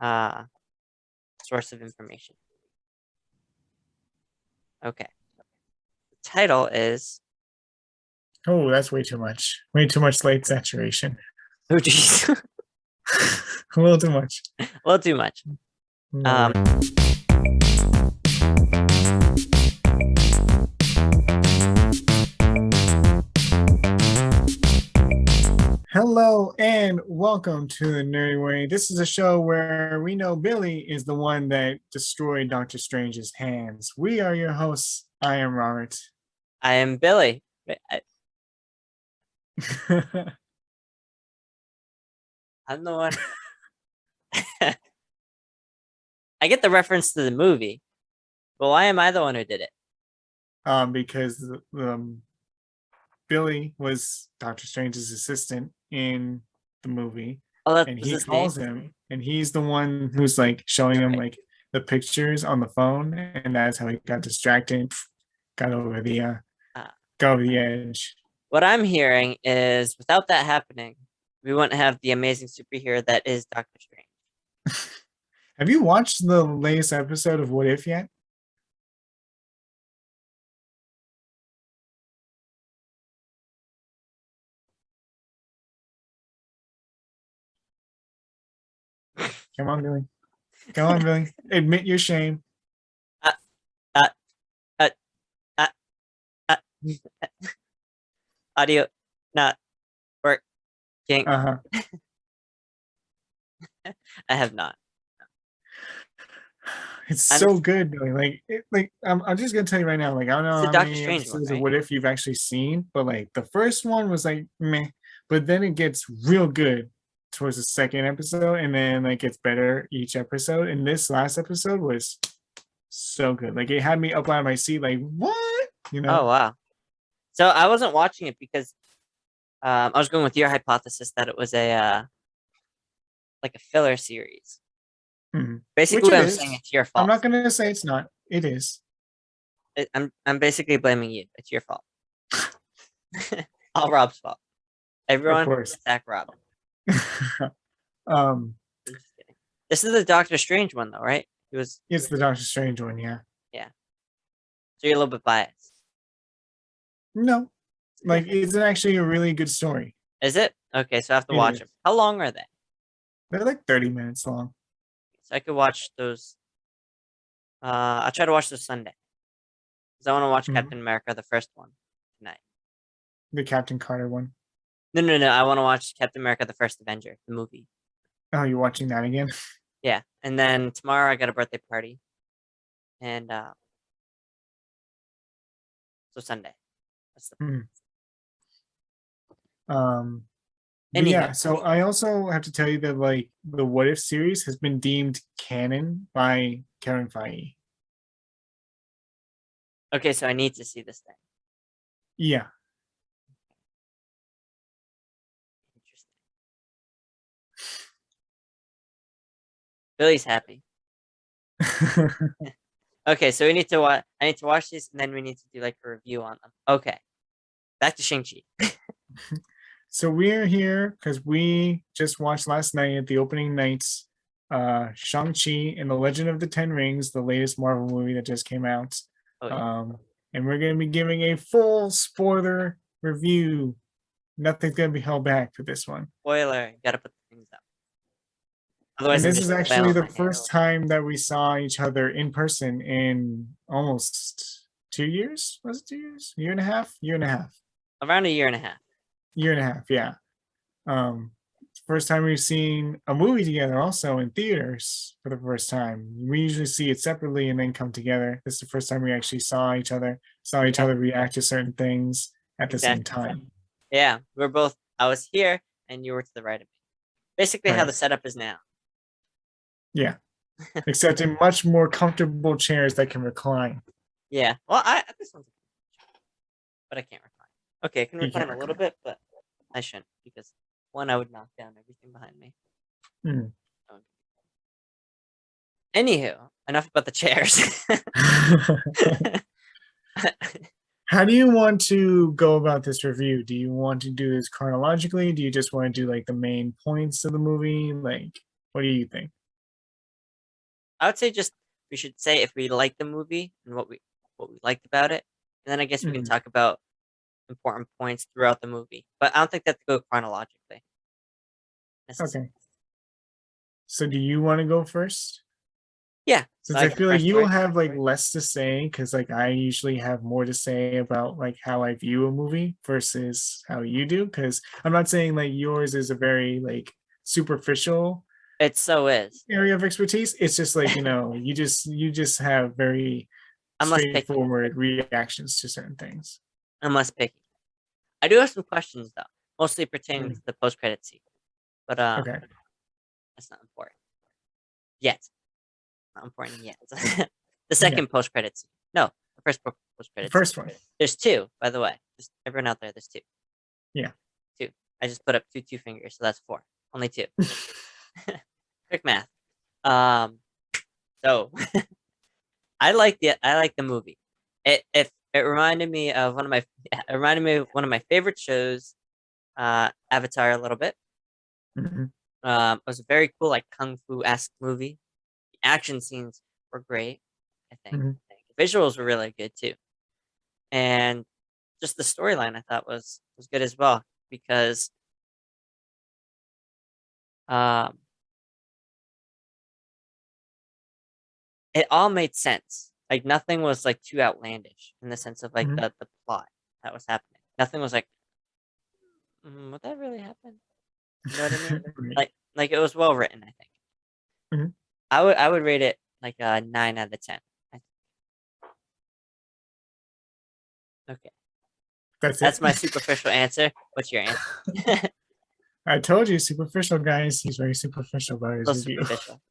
uh, source of information. Okay. The title is. Oh, that's way too much. Way too much light saturation. Oh, geez. A little too much. A little too much. No. Hello and welcome to the Nerdy Way. This is a show where we know Billy is the one that destroyed Doctor Strange's hands. We are your hosts. I am Robert. I am Billy. I'm the one. I get the reference to the movie, but why am I the one who did it? Because Billy was Doctor Strange's assistant in the movie, Oh, that and was he his calls name. him, and he's the one who's like showing him Right. like the pictures on the phone, and that's how he got distracted, got over the edge. What I'm hearing is, without that happening, we wouldn't have the amazing superhero that is Doctor Strange. Have you watched the latest episode of What If yet? Come on, Billy. Come on, Billy. Admit your shame. Uh, uh, uh, uh, uh, Audio not working. Uh-huh. I have not. It's so good, Billy. I'm just gonna tell you right now. Like, I don't know It's a how Doctor many Strange one, episodes of right? What If you've actually seen, but like the first one was like meh, but then it gets real good towards the second episode, and then like gets better each episode. And this last episode was so good. Like, it had me up out of my seat. Like, what? Oh, wow. So I wasn't watching it because I was going with your hypothesis that it was a like a filler series. Basically, Which it what I'm is. saying, it's your I'm fault. not gonna say it's not. It is. I'm basically blaming you. It's your fault. All Rob's fault. Everyone, Of course. attack Rob. I'm just kidding. This is the Doctor Strange one, though, right? It's the Doctor Strange one, yeah. Yeah. So you're a little bit biased. No, like, it's actually a really good story. Is it? Okay, so I have to watch them. How long are they? They're like 30 minutes long. So I could watch those. I'll try to watch those Sunday. Because I want to watch Captain America, the first one, tonight. The Captain Carter one. No. I want to watch Captain America, the First Avenger, the movie. Oh, you're watching that again? Yeah. And then tomorrow I got a birthday party. And so Sunday. That's the But yeah, so I also have to tell you that like the What If series has been deemed canon by Kevin Feige. Okay, so I need to see this thing. Yeah. Interesting. Billy's happy. Okay, so we need to watch. I need to watch this, and then we need to do like a review on them. Okay, back to Shang-Chi. So we're here because we just watched last night at the opening nights, Shang-Chi and the Legend of the Ten Rings, the latest Marvel movie that just came out. Oh, yeah. And we're going to be giving a full spoiler review. Nothing's going to be held back for this one. Spoiler, gotta put the things up. Otherwise, and this is actually the first time that we saw each other in person in almost 2 years. Was it 2 years? Year and a half? Year and a half. Around a year and a half. Year and a half, yeah. First time we've seen a movie together also in theaters for the first time. We usually see it separately and then come together. This is the first time we actually saw each other react to certain things at the same time. Yeah, I was here and you were to the right of me. Basically how the setup is now. Yeah. Except in much more comfortable chairs that can recline. Yeah. Well, this one's, but I can't recline. Okay, I can recline a little bit, but I shouldn't because one, I would knock down everything behind me. Anywho, enough about the chairs. How do you want to go about this review? Do you want to do this chronologically? Do you just want to do like the main points of the movie? Like, what do you think? I would say just we should say if we like the movie and what we liked about it, and then I guess we can talk about important points throughout the movie. But I don't think that to go chronologically. Okay. So do you want to go first? Yeah. Since So I feel like you'll have like less to say, because like I usually have more to say about like how I view a movie versus how you do. Because I'm not saying like yours is a very like superficial it so is. area of expertise. It's just like, you just have very I'm less picky. straightforward reactions to certain things. I'm less picky. I do have some questions though, mostly pertaining to the post-credit scene. But Okay. that's not important yet. Not important yet. The second post-credit scene. No, the first post-credit. First one. There's two, by the way. Just everyone out there, there's two. Yeah. Two. I just put up two fingers, so that's four. Only two. Quick math. So I like the movie. It reminded me of one of my favorite shows, Avatar a little bit. Mm-hmm. It was a very cool like kung fu-esque movie. The action scenes were great, I think. Mm-hmm. The visuals were really good too. And just the storyline I thought was good as well because it all made sense. Like nothing was like too outlandish in the sense of like the plot that was happening. Nothing was like, would that really happen? You know what I mean? Like it was well written. I think. Mm-hmm. I would rate it like a 9 out of 10. Okay, that's my superficial answer. What's your answer? I told you, superficial guys. He's very superficial about his review. Superficial.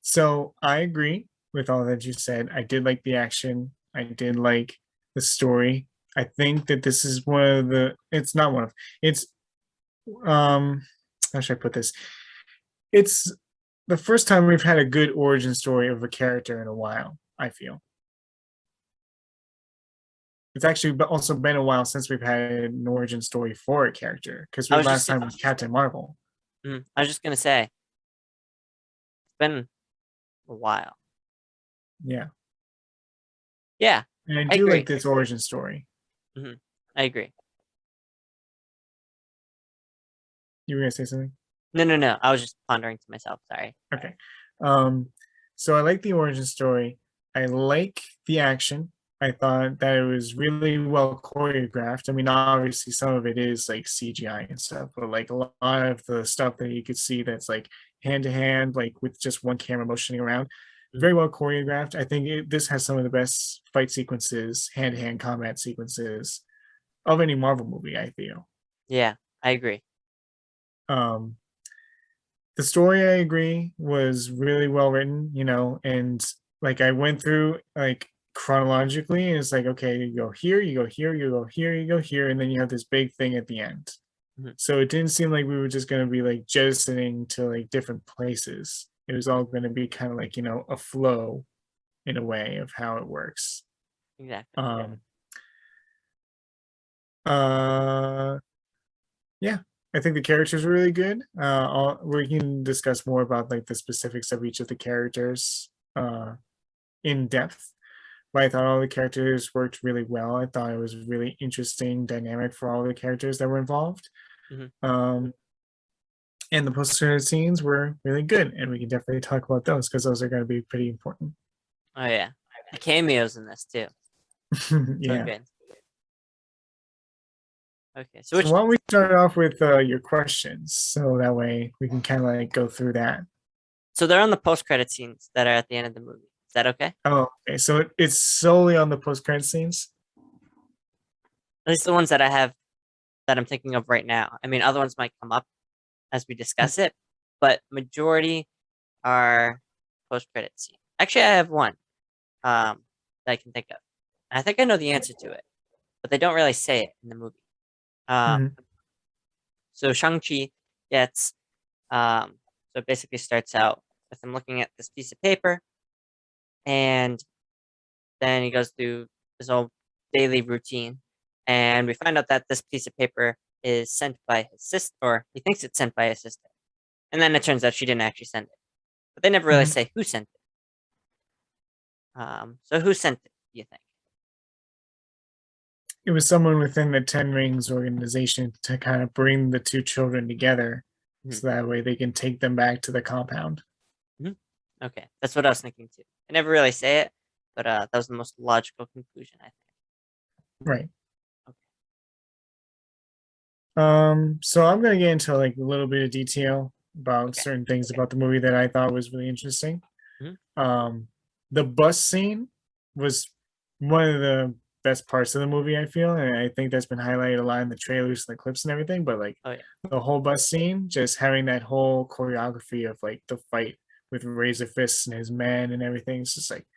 So I agree with all that you said. I did like the action. I did like the story. I think that this is one of the. It's not one of. It's how should I put this? It's the first time we've had a good origin story of a character in a while. I feel. It's actually also been a while since we've had an origin story for a character because the last time was Captain Marvel. I was just gonna say, it's been a while. Yeah. Yeah. And I do like this origin story. I agree. You were gonna say something? No. I was just pondering to myself. Sorry. Okay. So I like the origin story. I like the action. I thought that it was really well choreographed. I mean, obviously some of it is like CGI and stuff, but like a lot of the stuff that you could see that's like hand to hand, like with just one camera motioning around, very well choreographed. I think this has some of the best fight sequences, hand to hand combat sequences of any Marvel movie, I feel. Yeah, I agree. The story, I agree, was really well written, and like I went through like chronologically, and it's like, okay, you go here, you go here, you go here, you go here, and then you have this big thing at the end. So it didn't seem like we were just going to be like jettisoning to like different places. It was all going to be kind of like, a flow in a way of how it works. Exactly. Yeah, I think the characters were really good. We can discuss more about like the specifics of each of the characters in depth. But I thought all the characters worked really well. I thought it was really interesting dynamic for all the characters that were involved. And the post-credit scenes were really good, and we can definitely talk about those because those are going to be pretty important. Oh yeah, the cameos in this too. Yeah. So good. Okay, so why don't we start off with your questions, so that way we can kind of like go through that. So they're on the post-credit scenes that are at the end of the movie. Is that okay? Oh, okay. So it's solely on the post-credit scenes? At least the ones that I have that I'm thinking of right now. I mean, other ones might come up as we discuss it, but majority are post-credit scene. Actually, I have one that I can think of. I think I know the answer to it, but they don't really say it in the movie. So Shang-Chi gets, so it basically starts out with him looking at this piece of paper, and then he goes through his whole daily routine, and we find out that this piece of paper is sent by his sister, or he thinks it's sent by his sister, and then it turns out she didn't actually send it. but they never really Mhm. say who sent it. So who sent it? Do you think? It was someone within the Ten Rings organization to kind of bring the two children together, Mhm, so that way they can take them back to the compound. mhm. Okay, that's what I was thinking too. I never really say it, but that was the most logical conclusion, I think. Right. Okay. So I'm gonna get into like a little bit of detail about Okay. certain things about the movie that I thought was really interesting. Mhm. Um, the bus scene was one of the best parts of the movie, I feel, and I think that's been highlighted a lot in the trailers and the clips and everything. But like Oh yeah. the whole bus scene, just having that whole choreography of like the fight with Razor Fists and his men and everything, it's just like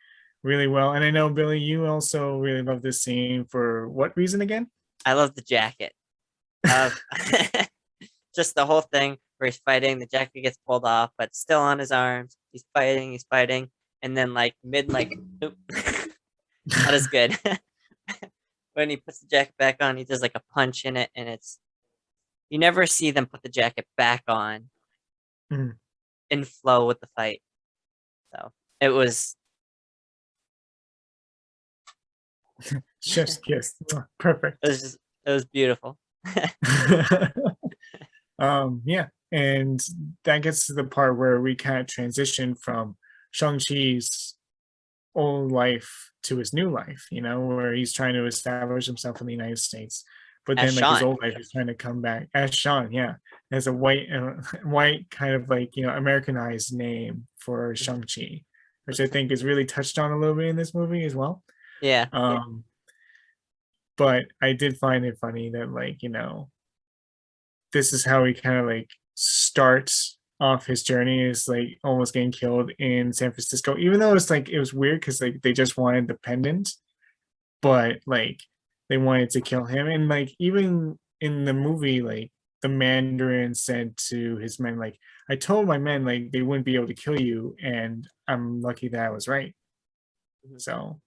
really well. And I know Billy, you also really love this scene for what reason again? I love the jacket. Uh, just the whole thing where he's fighting, the jacket gets pulled off, but still on his arms. He's fighting, and then like mid like oop, not as good. When he puts the jacket back on, he does like a punch in it, and it's you never see them put the jacket back on Mm, in flow with the fight. So it was chef's it kiss. Perfect. was just it was beautiful. Yeah, and that gets to the part where we kind of transition from Shang-Chi's old life to his new life, where he's trying to establish himself in the United States. But As then like his Sean. old life is trying to come back as Sean, yeah, as a white white kind of like, Americanized name for Mhm. Shang-Chi, which I think is really touched on a little bit in this movie as well. Yeah. Um, but I did find it funny that like, this is how he kind of like starts off his journey, is like almost getting killed in San Francisco, even though it's like it was weird because like they just wanted the pendant, but like they wanted to kill him. And like even in the movie, like the Mandarin said to his men, like, I told my men like they wouldn't be able to kill you, and I'm lucky that I was right. Mhm. So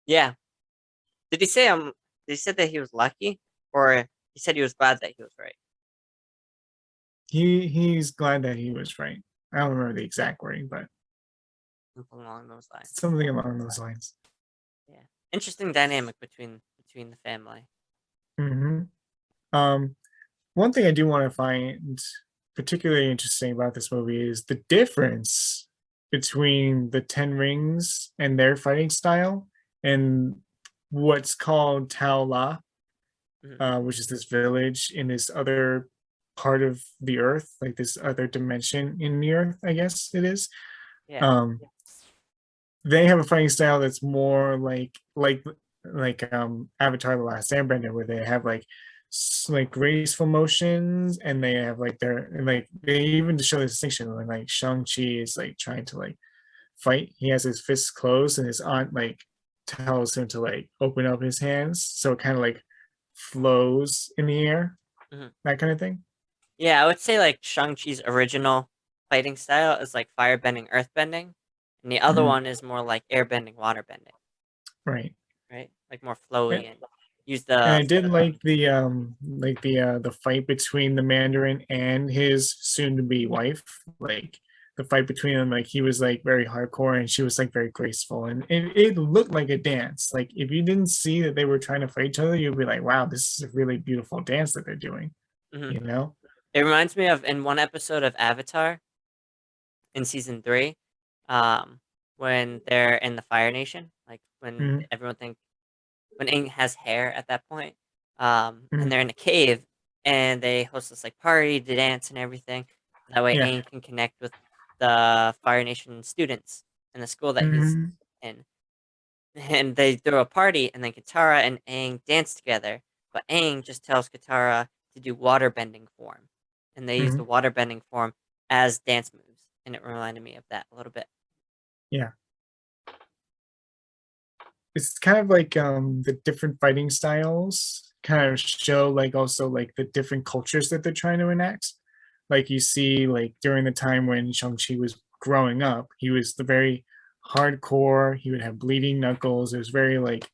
Yeah. Did he say did he say that he was lucky? Or he said he was glad that he was right? he's glad that he was right. I don't remember the exact wording, but Something along those lines. something along those lines. Yeah. Interesting dynamic between the family. Hmm. um One thing I do want to find particularly interesting about this movie is the difference between the Ten Rings and their fighting style and what's called Tao La, Mhm. which is this village in this other part of the earth, like this other dimension in the earth, I guess it is. Yeah. Um, they have a fighting style that's more like Avatar: The Last Airbender, where they have like like graceful motions, and they have like their and like they even show the distinction when like Shang-Chi is like trying to like fight, he has his fists closed and his aunt like tells him to like open up his hands so it kind of like flows in the air, Mhm. that kind of thing. Yeah, I would say like Shang-Chi's original fighting style is like firebending, earthbending, and the other Mhm. one is more like airbending, waterbending, Right. right? Like more flowy And, and use and the I did like the fight between the Mandarin and his soon to be wife. Like the fight between them, like he was like very hardcore and she was like very graceful, and it looked like a dance. Like if you didn't see that they were trying to fight each other, you'd be like, wow, this is a really beautiful dance that they're doing, mhm. you know? It reminds me of in one episode of Avatar in season 3, um, when they're in the Fire Nation, like when Mhm, everyone think when Aang has hair at that point, and mhm. they're in a cave and they host this like party to dance and everything. That way Yeah. Aang can connect with the Fire Nation students in the school that he's Mhm, in. And they throw a party and then Katara and Aang dance together. But Aang just tells Katara to do water bending form. And they use the mhm. water bending form as dance moves. And it reminded me of that a little bit. Yeah. It's kind of like the different fighting styles kind of show like also like the different cultures that they're trying to enact. Like you see like during the time when Shang-Chi was growing up, he was the very hardcore, he would have bleeding knuckles. It was very like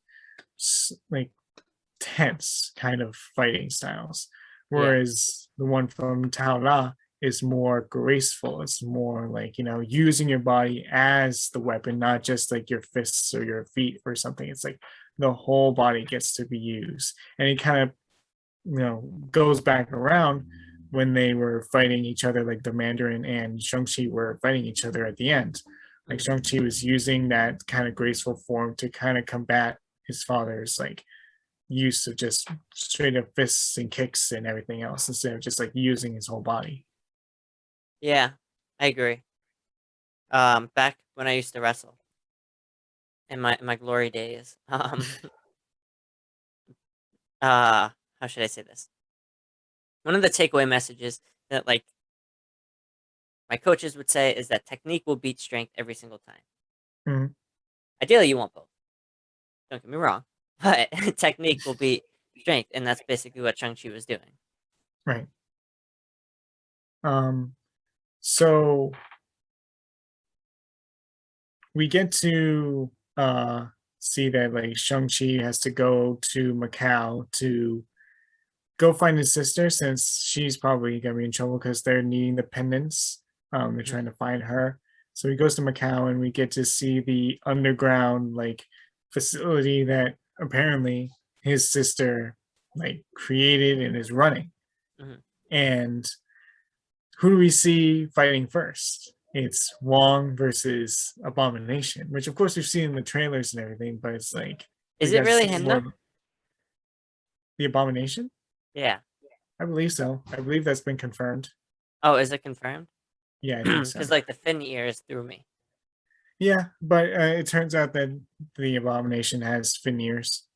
tense kind of fighting styles. Yeah. Whereas the one from Tao La, is more graceful. It's more like, using your body as the weapon, not just like your fists or your feet or something. It's like the whole body gets to be used. And it kind of, goes back around when they were fighting each other, like the Mandarin and Shang-Chi were fighting each other at the end. Like Mhm. Shang-Chi was using that kind of graceful form to kind of combat his father's like use of just straight up fists and kicks and everything else instead of just like using his whole body. Yeah, I agree. Back when I used to wrestle in my glory days, how should I say this? One of the takeaway messages that like my coaches would say is that technique will beat strength every single time. Mhm. Ideally, you want both. Don't get me wrong, but technique will beat strength, and that's basically what Shang-Chi was doing. Right. Um, so we get to see that like Shang-Chi has to go to Macau to go find his sister since she's probably gonna be in trouble because they're needing the pendants. They're Mhm, trying to find her. So he goes to Macau and we get to see the underground like facility that apparently his sister like created and is running. mhm. And who do we see fighting first? It's Wong versus Abomination, which of course we've seen in the trailers and everything, but it's like we Is it got to really see him more though? of the Abomination. Yeah. I believe so. I believe that's been confirmed. Oh, is it confirmed? Yeah, I think so. Because like the fin ears threw me. Yeah, but it turns out that the Abomination has veneers.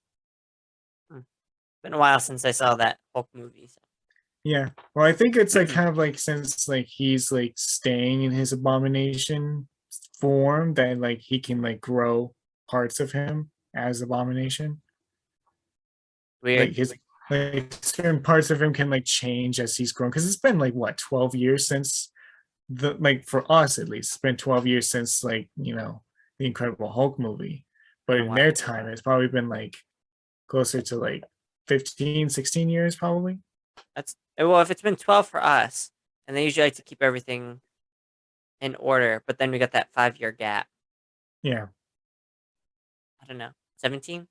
Hmm. Been a while since I saw that Hulk movie. So. Yeah. Well, I think it's like kind of like since like he's like staying in his Abomination form that like he can like grow parts of him as Abomination. Like Weird. his like certain parts of him can like change as he's grown because it's been like what 12 years since the like for us at least it's been 12 years since like the Incredible Hulk movie, but Been a in their while. time it's probably been like closer to like 15, 16 years probably. That's well, if it's been 12 for us, and they usually like to keep everything in order, but then we got that 5 year gap. Yeah. I don't know, 17.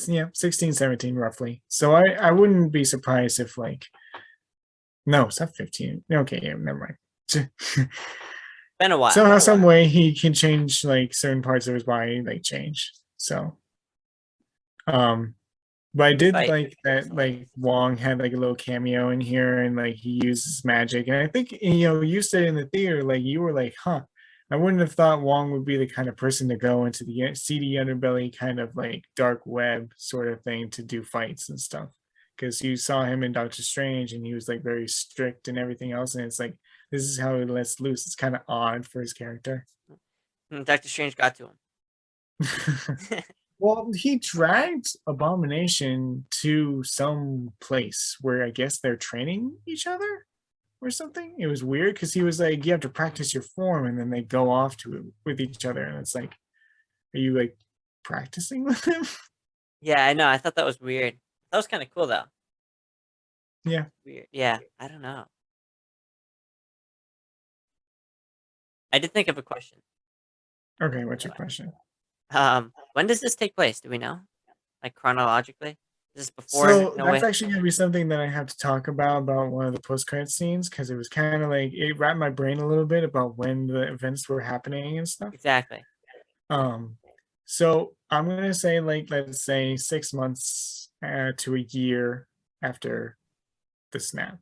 Yeah, 16, 17 roughly. So I wouldn't be surprised if like no, it's not 15. Okay, yeah, never mind. Been a while. Somehow some way he can change like certain parts of his body like change. So um but I Good did fight. like that like Wong had like a little cameo in here and like he uses magic. And I think you said in the theater, like you were like, huh, I wouldn't have thought Wong would be the kind of person to go into the seedy underbelly kind of like dark web sort of thing to do fights and stuff. Because you saw him in Doctor Strange and he was like very strict and everything else. And it's like this is how he lets loose. It's kind of odd for his character. Doctor Strange got to him. Well, he dragged Abomination to some place where I guess they're training each other or something. It was weird because he was like, you have to practice your form, and then they go off to it with each other, and it's like, are you like practicing with him? Yeah, I know. I thought that was weird. That was kind of cool though. Yeah. Weird. Yeah, I don't know. I did think of a question, Okay. by What's the your way. question? When does this take place? Do we know? Like chronologically? Is this before So No that's Way? actually going to be something that I have to talk about one of the post-credit scenes because it was kind of like it wrapped my brain a little bit about when the events were happening and stuff. Exactly. Um, so I'm gonna say like let's say 6 months to a year after the snap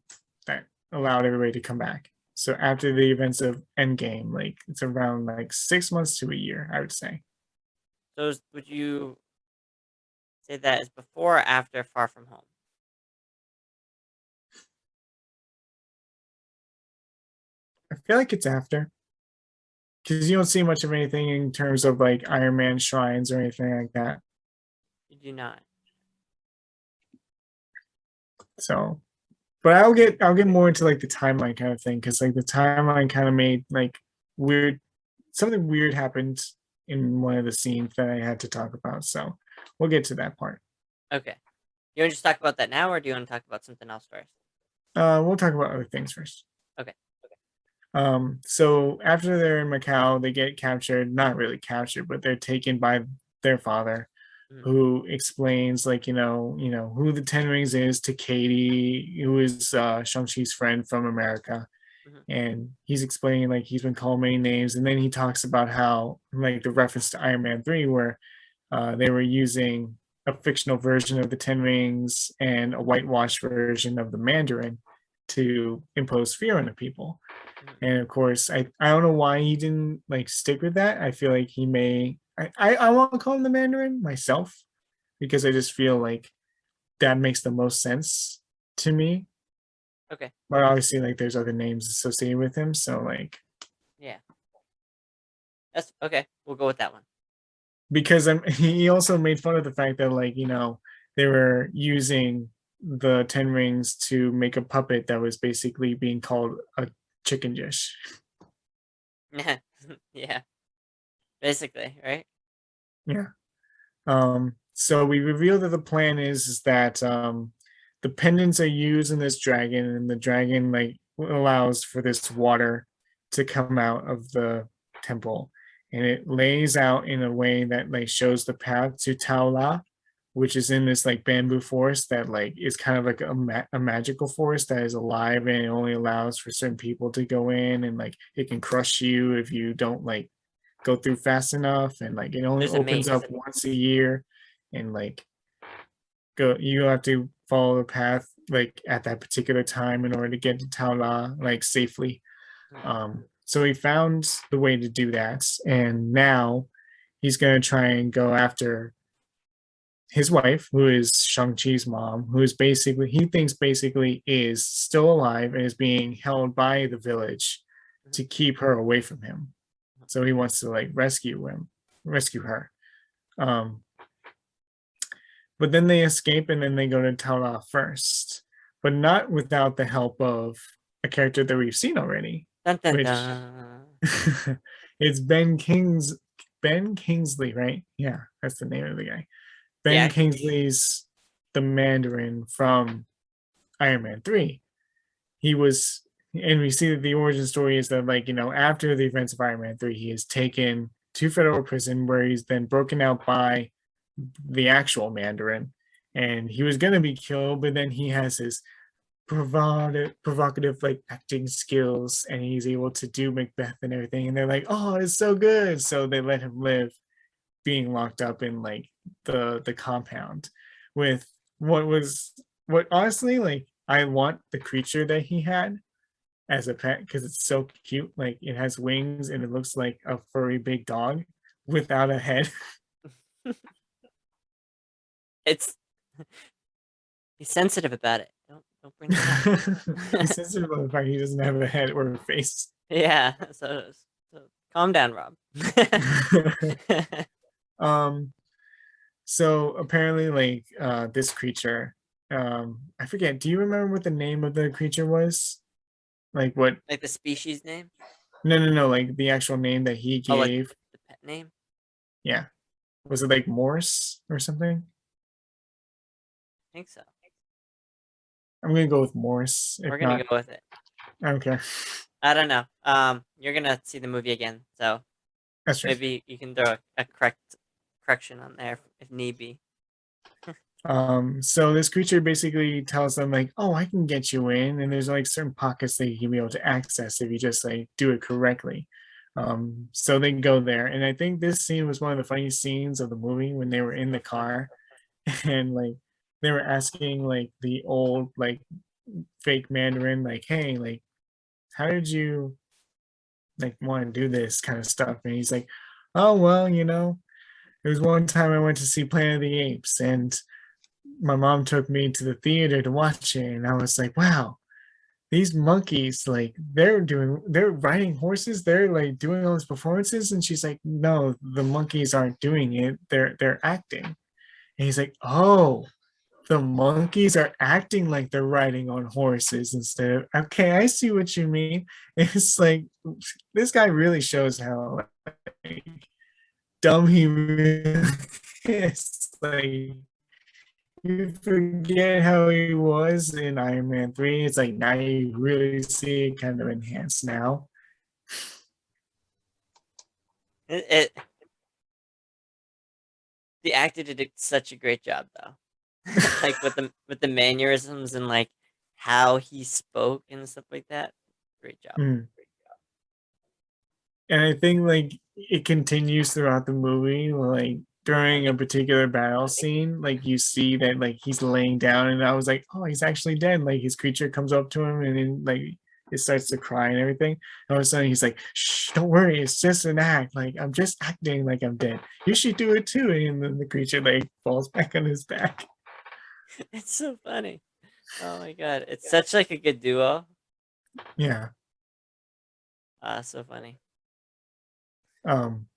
that allowed everybody to come back. So after the events of Endgame, like it's around like 6 months to a year, I would say. So would you say that is before or after Far From Home? I feel like it's after because you don't see much of anything in terms of like Iron Man shrines or anything like that. You do not. So, but I'll get more into like the timeline kind of thing because like the timeline kind of made like weird something weird happened in one of the scenes that I had to talk about. So we'll get to that part. Okay. You want to just talk about that now, or do you want to talk about something else first? We'll talk about other things first. Okay. So after they're in Macau, they get captured, not really captured, but they're taken by their father, Mhm, who explains like, who the Ten Rings is to Katie, who is Shang-Chi's friend from America. mhm, And he's explaining like he's been called many names, and then he talks about how like the reference to Iron Man 3 where they were using a fictional version of the Ten Rings and a whitewashed version of the Mandarin to impose fear on the people. mhm. And of course, I don't know why he didn't like stick with that. I feel like he may. I want to call him the Mandarin myself because I just feel like that makes the most sense to me. Okay. But obviously, like there's other names associated with him, so like Yeah. That's okay. We'll go with that one. because he also made fun of the fact that like they were using the Ten Rings to make a puppet that was basically being called a chicken dish. Yeah. Basically, right? Yeah. So we reveal that the plan is that the pendants are used in this dragon, and the dragon like allows for this water to come out of the temple, and it lays out in a way that like shows the path to Taola, which is in this like bamboo forest that like is kind of like a magical forest that is alive, and it only allows for certain people to go in, and like it can crush you if you don't like go through fast enough, and like it only There's a opens up maze. once a year, and like you have to follow the path like at that particular time in order to get to Taola like safely. Mhm, So he found the way to do that, and now he's gonna try and go after his wife, who is Shang-Chi's mom, who is basically he thinks basically is still alive and is being held by the village mhm, to keep her away from him. mhm. So he wants to like rescue her. Um, but then they escape and then they go to Taula first, but not without the help of a character that we've seen already, Dun dun which dun. it's Ben Kingsley, right? Yeah, that's the name of the guy. Ben Yeah. Kingsley's the Mandarin from Iron Man 3. He was, and we see that the origin story is that, like, after the events of Iron Man 3, he is taken to federal prison where he's then broken out by the actual Mandarin. And he was going to be killed, but then he has his provocative like acting skills, and he's able to do Macbeth and everything. And they're like, oh, it's so good. So they let him live being locked up in like the compound with what honestly like I want the creature that he had as a pet because it's so cute. Like it has wings and it looks like a furry big dog without a head. It's He's sensitive about it. Don't bring it up. He's sensitive about the fact he doesn't have a head or a face. Yeah. So calm down, Rob. um so apparently like this creature, I forget, do you remember what the name of the creature was? Like what? Like the species name? No, like the actual name that he Oh, like gave. the pet name? Yeah. Was it like Morse or something? I think so. I'm gonna go with Morse. We're If gonna not, go with it. I don't care. I don't know. You're gonna see the movie again, so That's true. maybe you can throw a correction on there if need be. So this creature basically tells them like, oh, I can get you in, and there's like certain pockets that you can be able to access if you just like do it correctly. So they go there, and I think this scene was one of the funniest scenes of the movie when they were in the car, and like they were asking like the old like fake Mandarin, like, hey, like, how did you like want to do this kind of stuff? And he's like, oh well, it was one time I went to see Planet of the Apes, and my mom took me to the theater to watch it, and I was like, wow, these monkeys, like they're riding horses, they're like doing all these performances. And she's like, no, the monkeys aren't doing it, they're acting. And he's like, oh, the monkeys are acting like they're riding on horses instead of, okay, I see what you mean. It's like this guy really shows how like, dumb he really is. Like You forget how he was in Iron Man 3. It's like now you really see it kind of enhanced now. It the actor did such a great job though. Like with the mannerisms and like how he spoke and stuff like that. Great job. Mm. And I think like it continues throughout the movie. Like during a particular battle scene, like you see that like he's laying down, and I was like, oh, he's actually dead. Like his creature comes up to him, and then like it starts to cry and everything. And all of a sudden, he's like, shh, don't worry, it's just an act. Like I'm just acting like I'm dead. You should do it too. And then the creature like falls back on his back. It's so funny. Oh my god, it's such like a good duo. Yeah. So funny. Um,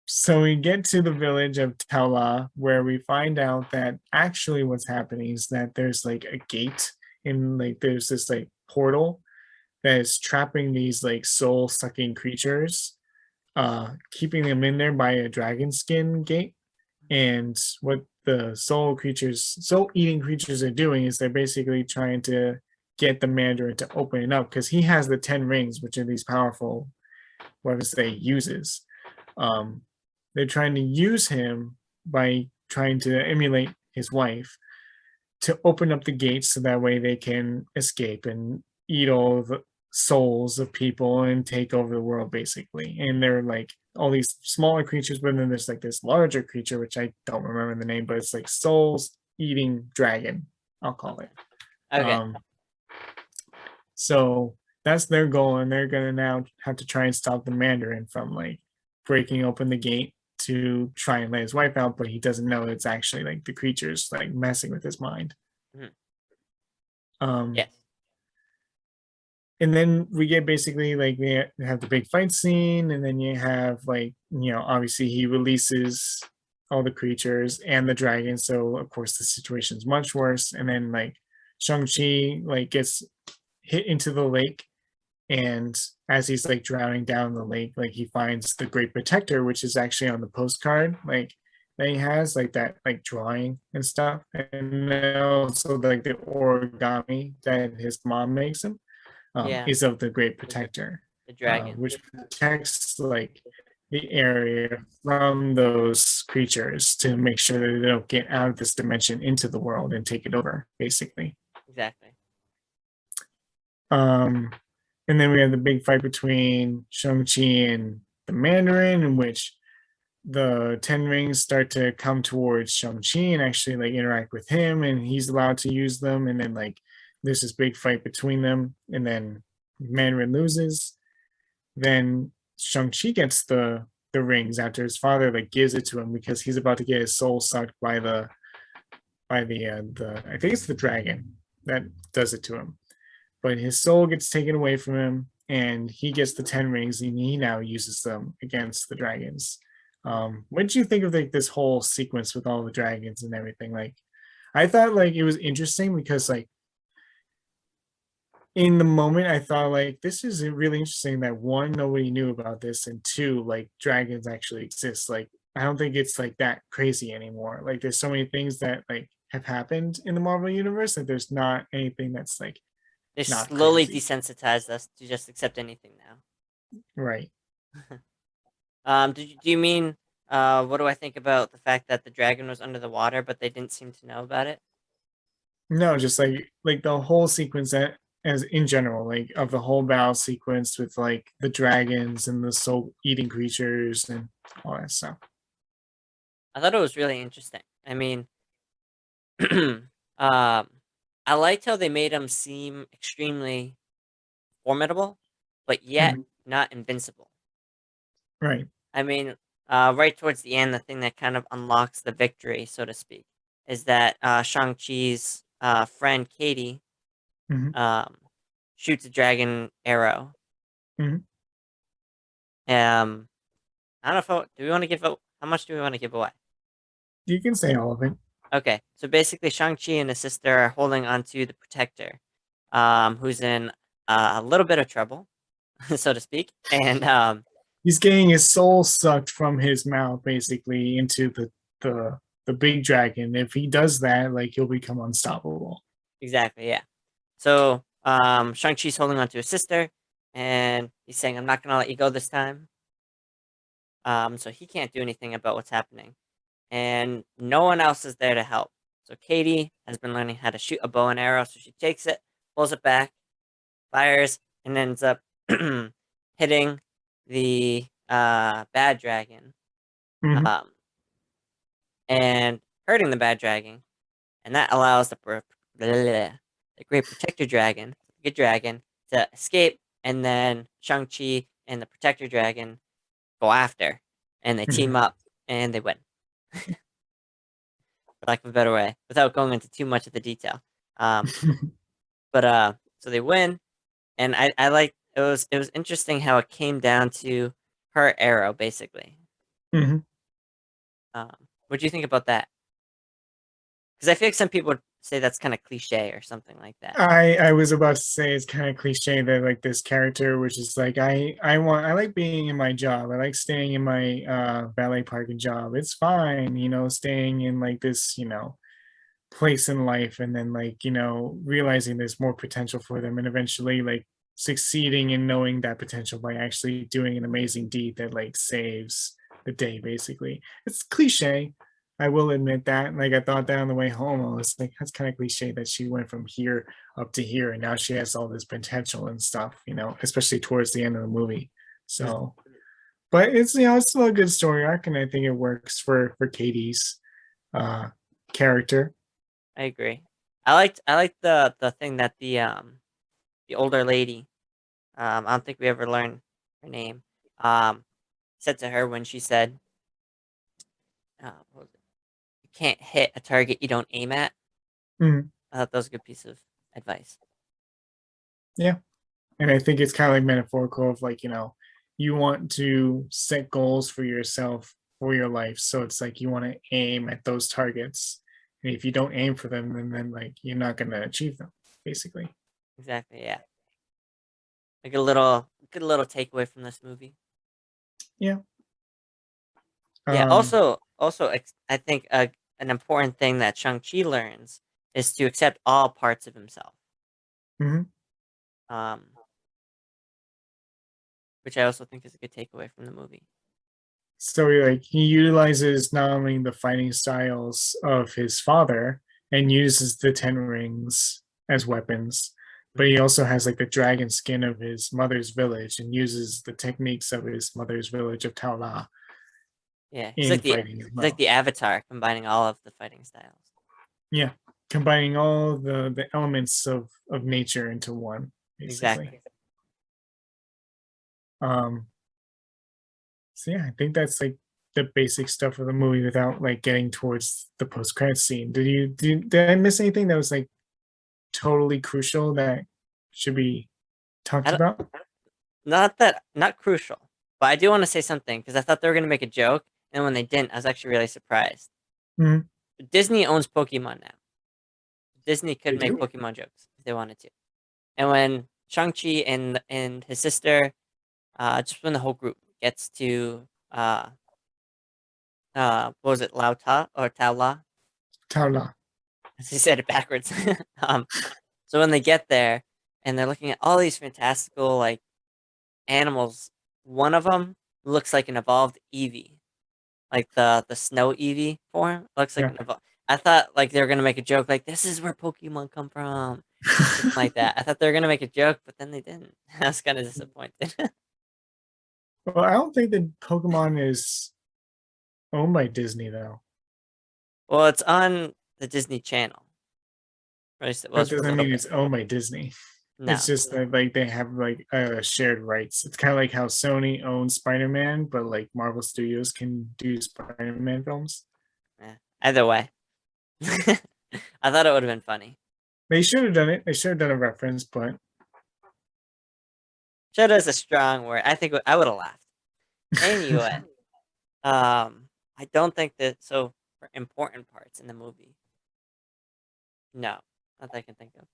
so we get to the village of Tela, where we find out that actually what's happening is that there's like a gate and like there's this like portal that is trapping these like soul sucking creatures, keeping them in there by a dragon skin gate. And what the soul eating creatures are doing is they're basically trying to get the Mandarin to open it up because he has the 10 rings, which are these powerful weapons that he uses. um, they're trying to use him by trying to emulate his wife to open up the gates so that way they can escape and eat all the souls of people and take over the world basically. And they're like all these smaller creatures, but then there's like this larger creature which I don't remember the name, but it's like souls eating dragon, I'll call it. Okay. So that's their goal, and they're gonna now have to try and stop the Mandarin from like breaking open the gate to try and let his wife out, but he doesn't know it's actually like the creatures like messing with his mind. Mhm. Um, Yes. and then we get basically like we have the big fight scene, and then you have like obviously he releases all the creatures and the dragon, so of course the situation's much worse. And then like Shang-Chi like gets hit into the lake, and as he's like drowning down the lake, like he finds the Great Protector, which is actually on the postcard like that he has, like that like drawing and stuff, and also like the origami that his mom makes him, Yeah. is of the Great Protector, The dragon. which protects like the area from those creatures to make sure that they don't get out of this dimension into the world and take it over, basically. Exactly. Um, and then we have the big fight between Shang-Chi and the Mandarin, in which the Ten Rings start to come towards Shang-Chi and actually like interact with him, and he's allowed to use them. And then like there's this big fight between them, and then Mandarin loses. Then Shang-Chi gets the rings after his father like gives it to him because he's about to get his soul sucked by the I think it's the dragon that does it to him. But his soul gets taken away from him, and he gets the 10 rings, and he now uses them against the dragons. What did you think of like this whole sequence with all the dragons and everything? Like, I thought like it was interesting because like in the moment I thought like this is really interesting that one, nobody knew about this, and two, like dragons actually exist. Like I don't think it's like that crazy anymore. Like there's so many things that like have happened in the Marvel universe that there's not anything that's like They not slowly crazy. desensitized us to just accept anything now. Right. Do you mean what do I think about the fact that the dragon was under the water, but they didn't seem to know about it? No, just like the whole sequence that as in general, like of the whole battle sequence with like the dragons and the soul eating creatures and all that stuff. I thought it was really interesting. I mean, I liked how they made him seem extremely formidable, but yet Mhm. not invincible. Right. I mean, right towards the end, the thing that kind of unlocks the victory, so to speak, is that Shang-Chi's friend Katie Hmm. um, shoots a dragon arrow. Hmm. Um, I don't know if do we want to give how much do we want to give away? You can say all of it. Okay, so basically, Shang-Chi and his sister are holding onto the Protector, who's in a little bit of trouble, so to speak, and He's getting his soul sucked from his mouth basically into the the big dragon. If he does that, like he'll become unstoppable. Exactly, yeah. So, Shang-Chi's holding on to his sister, and he's saying, "I'm not gonna let you go this time." So he can't do anything about what's happening, and no one else is there to help. So Katie has been learning how to shoot a bow and arrow, so she takes it, pulls it back, fires, and ends up hitting the bad dragon, Hmm. um, and hurting the bad dragon, and that allows the great protector dragon, the good dragon, to escape, and then Shang-Chi and the protector dragon go after, and they team Hmm. up, and they win, for lack of a better way, without going into too much of the detail. Um, but so they win, and I like it was interesting how it came down to her arrow, basically. Hmm. What do you think about that? Because I feel like some people would say that's kind of cliche or something like that. I was about to say it's kind of cliche that like this character, which is like I like being in my job. I like staying in my valet parking job. It's fine, staying in like this, place in life, and then like realizing there's more potential for them, and eventually like succeeding in knowing that potential by actually doing an amazing deed that like saves the day. Basically, it's cliche. I will admit that. Like I thought that on the way home, I was like, that's kind of cliche that she went from here up to here, and now she has all this potential and stuff. Especially towards the end of the movie. Mm, So, but it's it's still a good story arc, and I think it works for Katie's uh character. I agree. I liked the thing that the older lady, I don't think we ever learned her name, um said to her when she said, what was it? You can't hit a target you don't aim at. Mhm. I thought that was a good piece of advice. Yeah. And I think it's kind of like metaphorical of like, you want to set goals for yourself for your life. So it's like you want to aim at those targets. And if you don't aim for them, then like you're not gonna achieve them, basically. Exactly, yeah. Like a little takeaway from this movie. Yeah. Yeah. Um, Also, I think an important thing that Shang Chi learns is to accept all parts of himself. mhm. Um, which I also think is a good takeaway from the movie. So he utilizes not only the fighting styles of his father and uses the Ten Rings as weapons, but Mhm. he also has like the dragon skin of his mother's village and uses the techniques of his mother's village of Taola Yeah, in fighting as he's like well. the Avatar, combining all of the fighting styles. Yeah, combining all the elements of nature into one, basically. Exactly. Um, so yeah, I think that's like the basic stuff of the movie without like getting towards the post credit scene. Did I miss anything that was like totally crucial that should be I talked don't, about? not crucial, but I do want to say something because I thought they were gonna make a joke, and when they didn't, I was actually really surprised. Mhm. Disney owns Pokemon now. Disney could They make do. Pokemon jokes if they wanted to. And when Shang-Chi and his sister, just when the whole group gets to what was it, Lao Ta or Tao La? Taola. He said it backwards. um, so when they get there and they're looking at all these fantastical like animals, one of them looks like an evolved Eevee, like the snow Eevee form. Looks like Yeah. an evolved. I thought like they were gonna make a joke like this is where Pokemon come from, something like that. I thought they were gonna make a joke, but then they didn't. I was kind of disappointed. Well, I don't think that Pokemon is owned by Disney though. Well, it's on the Disney Channel. Or at least it That was for a doesn't little mean bit. it's owned by Disney. It's No, just that like they have like shared rights. It's kind of like how Sony owns Spider-Man, but like Marvel Studios can do Spider-Man films. either way. I thought it would have been funny. They should have done it. They should have done a reference, but Should is a strong word. I think I would have laughed. Anyway, I don't think that. So for important parts in the movie, no, not that I can think of.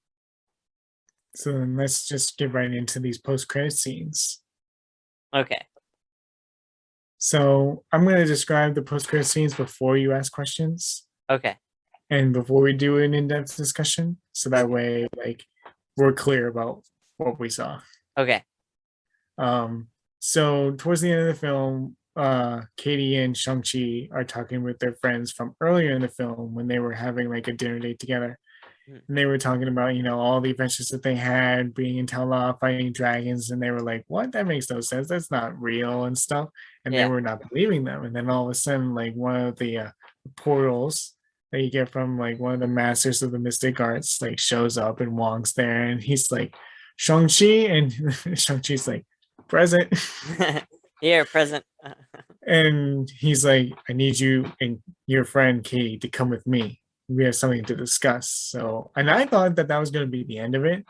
so then let's just get right into these post-credit scenes. Okay, So I'm going to describe the post-credit scenes before you ask questions Okay. and before we do an in-depth discussion, so that way, like, we're clear about what we saw. Okay. So towards the end of the film, Katie and Shang-Chi are talking with their friends from earlier in the film when they were having like a dinner date together. Mhm. And they were talking about, all the adventures that they had, being in Tala, fighting dragons, and they were like, "What? That makes no sense. That's not real," and stuff. And they Yeah. were not believing them. And then all of a sudden, like one of the portals that you get from like one of the masters of the mystic arts like shows up, and Wong's there, and he's like, "Shang-Chi," and Shang-Chi's like, "Present." Here, present. And he's like, "I need you and your friend Katie to come with me. We have something to discuss." So, and I thought that that was going to be the end of it.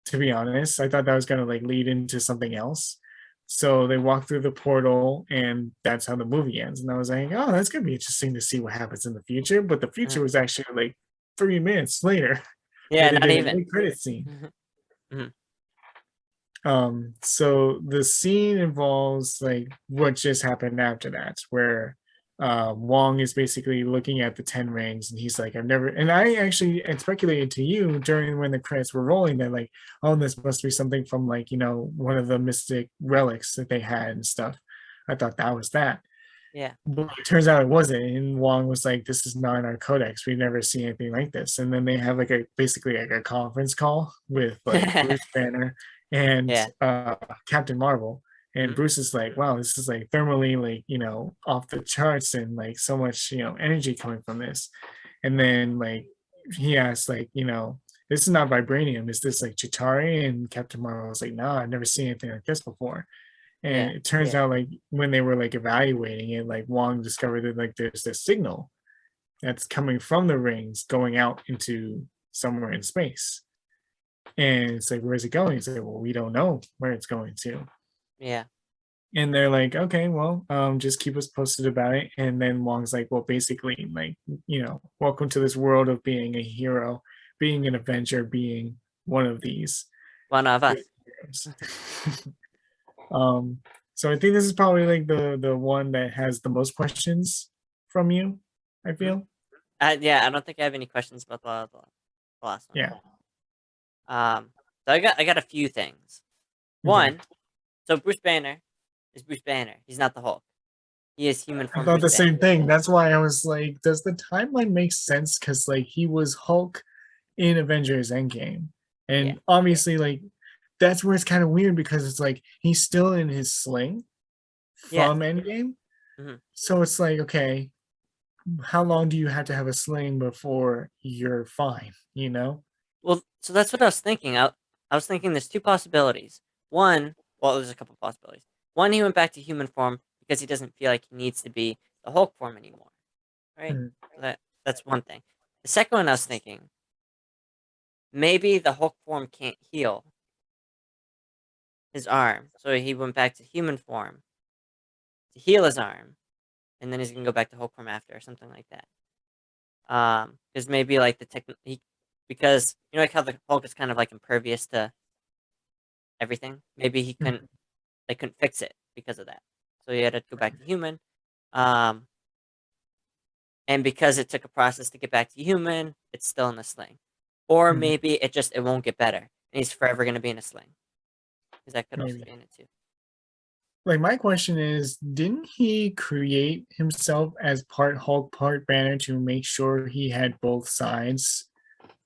To be honest, I thought that was going to like lead into something else. So they walk through the portal, and that's how the movie ends. And I was like, "Oh, that's going to be interesting to see what happens in the future." But the future was actually like 3 minutes later, where Yeah, they not did a even. mid-credit scene. Mhm. So the scene involves like what just happened after that, where Wong is basically looking at the 10 rings, and he's like, "I've never," and I actually had speculated to you during when the credits were rolling that like, "Oh, this must be something from like, one of the mystic relics that they had and stuff." I thought that was that. Yeah. But it turns out it wasn't. And Wong was like, "This is not in our codex. We've never seen anything like this." And then they have like a basically like a conference call with like Bruce Banner and Yeah. Captain Marvel. And Mhm. Bruce is like, "Wow, this is like thermally like, off the charts, and like so much, energy coming from this." And then like he asked, like, "This is not vibranium. Is this like Chitari?" And Captain Marvel was like, "No, I've never seen anything like this before." And Yeah. it turns out like when they were like evaluating it, like Wong discovered that like there's this signal that's coming from the rings going out into somewhere in space. And it's like, "Where's it going?" It's like, "Well, we don't know where it's going to." Yeah. And they're like, "Okay, well, just keep us posted about it." And then Wong's like, "Well, basically, like, welcome to this world of being a hero, being an Avenger, being one of these One of us. great heroes." Um, so I think this is probably like the one that has the most questions from you, I Mhm. feel. Yeah, I don't think I have any questions about the last one. Yeah. So I got a few things. Okay. One, so Bruce Banner is Bruce Banner. He's not the Hulk. He is human I form thought Bruce the Banner. same thing. That's why I was like, does the timeline make sense? Because like he was Hulk in Avengers Endgame. Yeah. And obviously, like, that's where it's kind of weird because it's like he's still in his sling Yes. from Endgame. Hmm. So it's like, okay, how long do you have to have a sling before you're fine, you know? Well, so that's what I was thinking. I was thinking there's two possibilities. One, well, there's a couple possibilities. One, he went back to human form because he doesn't feel like he needs to be the Hulk form anymore. Right? Mm, So that's one thing. The second one I was thinking, maybe the Hulk form can't heal his arm, so he went back to human form to heal his arm, and then he's gonna go back to Hulk form after, or something like that. Because maybe like because like how the Hulk is kind of like impervious to everything. Maybe mm, they couldn't fix it because of that, so he had to go back to human. Um, and because it took a process to get back to human, it's still in the sling. Or mm, maybe it won't get better, and he's forever gonna be in a sling. Because that could also maybe. be in it too. Like my question is, didn't he create himself as part Hulk, part Banner to make sure he had both sides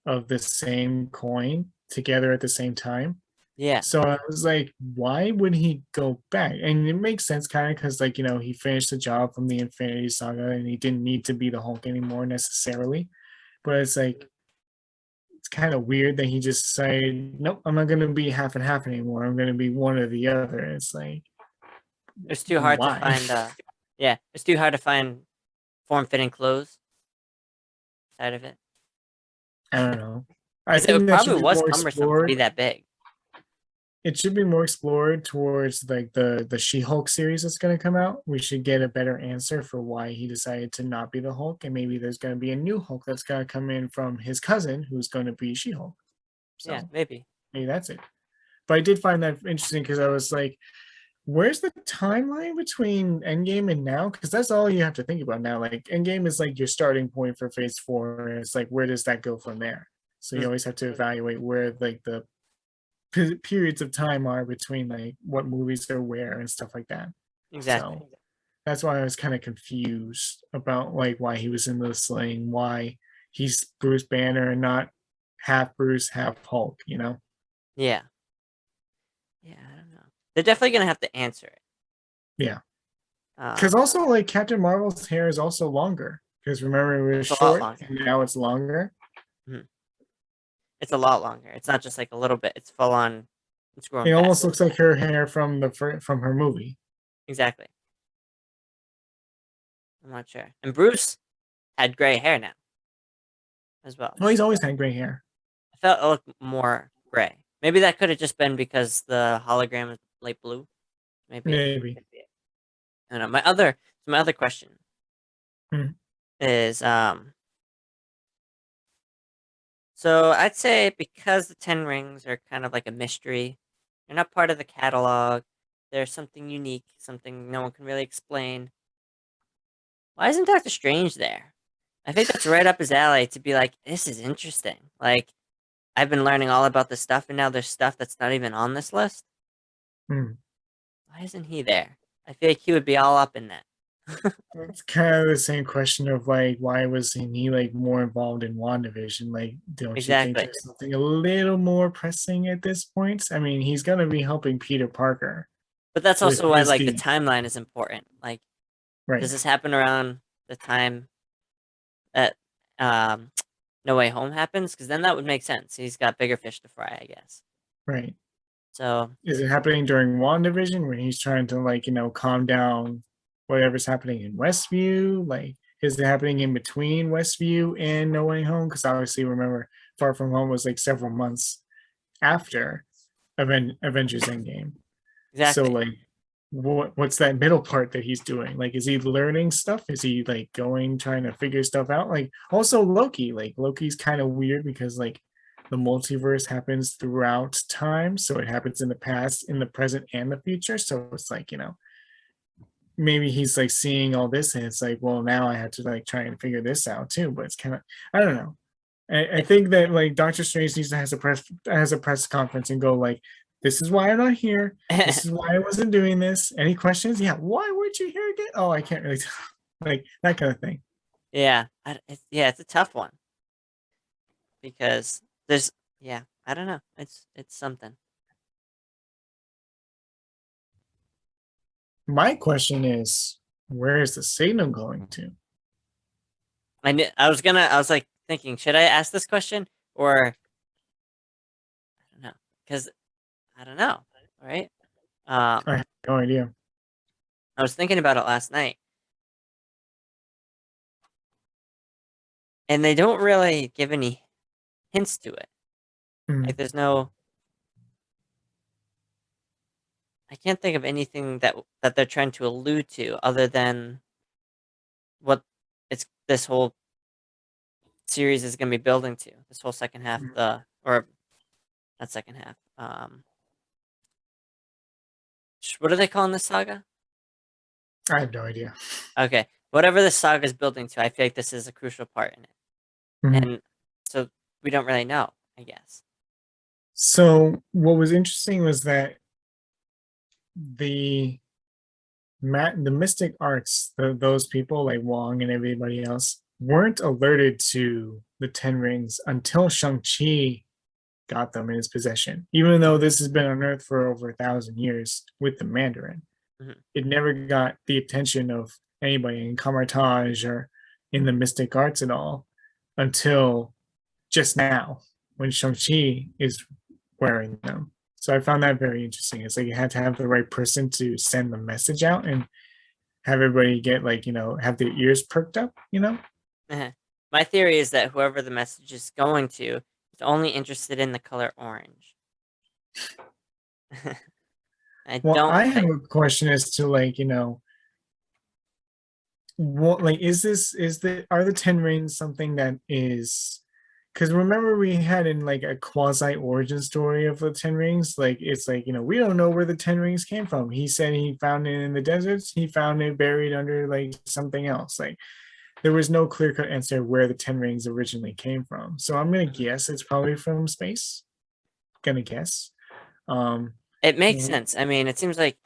of the same coin together at the same time? Yeah. So I was like, why would he go back? And it makes sense kind of because like, he finished the job from the Infinity Saga and he didn't need to be the Hulk anymore necessarily. But it's like it's kind of weird that he just decided, "Nope, I'm not gonna be half and half anymore. I'm gonna be one or the other." It's like, It's too hard to why? find. Yeah, it's too hard to find form-fitting clothes out of it. I don't know. I Because it think that should probably be was more cumbersome to explored. be that big. It should be more explored towards like the She-Hulk series that's going to come out. We should get a better answer for why he decided to not be the Hulk, and maybe there's going to be a new Hulk that's going to come in from his cousin who's going to be She-Hulk. Yeah, So maybe. maybe that's it. But I did find that interesting because I was like, where's the timeline between Endgame and now? Because that's all you have to think about now. Like Endgame is like your starting point for Phase 4. And it's like where does that go from there? So you Mm, always have to evaluate where like the periods of time are between like what movies are where and stuff like that. exactly. So that's why I was kind of confused about like why he was in the sling, why he's Bruce Banner and not half Bruce, half Hulk, you know? Yeah. Yeah, I don't know. They're definitely gonna have to answer it. Yeah. Um, Because also like Captain Marvel's hair is also longer. Because remember it was it's a lot short longer. and now it's longer. Mhm. It's a lot longer. It's not just like a little bit. It's full on. It's growing It back. almost looks like her hair from from her movie. Exactly. I'm not sure. And Bruce had gray hair now as well. Well, he's always had gray hair. I felt it looked more gray. Maybe that could have just been because the hologram is light blue. Maybe it. Maybe. I don't know. My other question Hmm. is so I'd say because the Ten Rings are kind of like a mystery, they're not part of the catalog. They're something unique, something no one can really explain. Why isn't Doctor Strange there? I think that's right up his alley to be like, this is interesting. Like, I've been learning all about this stuff, and now there's stuff that's not even on this list. Hmm. Why isn't he there? I feel like he would be all up in that. It's kind of the same question of like why wasn't he like more involved in WandaVision? Like, don't you think Exactly. there's something a little more pressing at this point? I mean, he's gonna be helping Peter Parker But that's with also why, his like, the team, timeline is important. Like, right? does this happen around the time that No Way Home happens? Because then that would make sense. He's got bigger fish to fry, I guess. Right. So, Is it happening during WandaVision where he's trying to like, calm down whatever's happening in Westview? Like, is it happening in between Westview and No Way Home? Because obviously, remember, Far From Home was like several months after Avengers Endgame. So exactly. like, what's that middle part that he's doing? Like, is he learning stuff? Is he like going trying to figure stuff out? Like, also Loki. Like, Loki's kind of weird because like the multiverse happens throughout time, so it happens in the past, in the present, and the future. So it's like maybe he's like seeing all this, and it's like, well, now I have to like try and figure this out too. But it's kind of I don't know. I think that like Doctor Strange needs to has a press conference and go like, "This is why I'm not here. This is why I wasn't doing this. Any questions? Yeah, why weren't you here again? Oh, I can't really tell." Like that kind of thing. Yeah. It's a tough one because there's, yeah, I don't know. It's something. My question is, where is the signal going to? I was like thinking, should I ask this question or I don't know? Because I don't know, right? I have no idea. I was thinking about it last night, and they don't really give any hints to it. Like, Mm, there's no, I can't think of anything that they're trying to allude to other than what it's this whole series is going to be building to. This whole second half, mm. or not second half. What are they calling this saga? I have no idea. Okay, whatever this saga is building to, I feel like this is a crucial part in it, Mhm. and so we don't really know, I guess. So what was interesting was that the the mystic arts, those people like Wong and everybody else, weren't alerted to the Ten Rings until Shang-Chi got them in his possession. Even though this has been on Earth for over 1,000 years with the Mandarin, Mhm. it never got the attention of anybody in Kamartage or in the mystic arts at all until just now when Shang-Chi is wearing them. So I found that very interesting. It's like you had to have the right person to send the message out and have everybody get like, have their ears perked up, My theory is that whoever the message is going to is only interested in the color orange. I Well, don't I have think. a question as to like, what like is the are the Ten Rings something that is because remember we had in like a quasi origin story of the Ten Rings. Like it's like we don't know where the Ten Rings came from. He said he found it in the deserts. He found it buried under like something else. Like there was no clear cut answer where the Ten Rings originally came from. So I'm gonna guess it's probably from space. Gonna guess. It makes sense. I mean, it seems like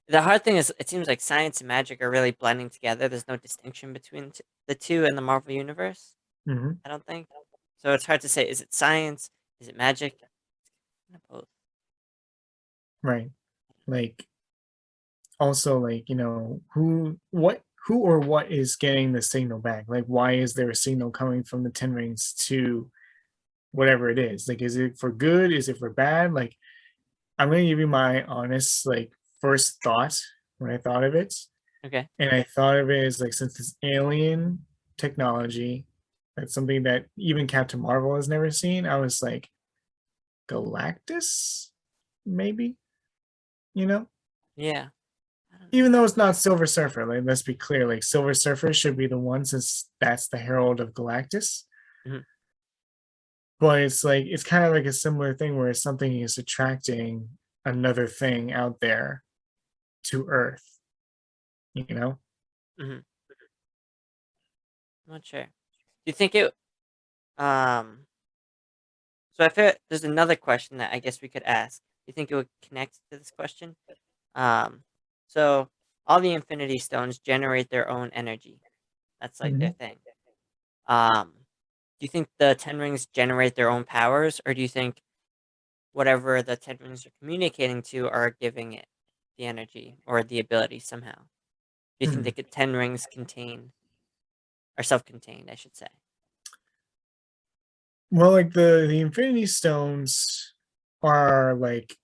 the hard thing is it seems like science and magic are really blending together. There's no distinction between the two in the Marvel universe. Mhm. I don't think. So it's hard to say. Is it science? Is it magic? Kind of both. Right. Like also like who or what is getting the signal back? Like why is there a signal coming from the Ten Rings to whatever it is? Like is it for good? Is it for bad? Like I'm gonna give you my honest like first thought when I thought of it. Okay. And I thought of it as like since it's alien technology, that's something that even Captain Marvel has never seen. I was like, Galactus, maybe, you know? Yeah. I don't know. Even though it's not Silver Surfer, like let's be clear, like Silver Surfer should be the one since that's the herald of Galactus. Mhm. But it's like it's kind of like a similar thing where something is attracting another thing out there to Earth, you know? Mhm. I'm not sure. Do you think it? Um. So I feel there's another question that I guess we could ask. Do you think it would connect to this question? Um. So all the Infinity Stones generate their own energy. That's like their Mhm. thing. Um. Do you think the Ten Rings generate their own powers, or do you think whatever the Ten Rings are communicating to are giving it the energy or the ability somehow? Do you think Hmm. the Ten Rings contain are self-contained? I should say. Well, like the Infinity Stones are like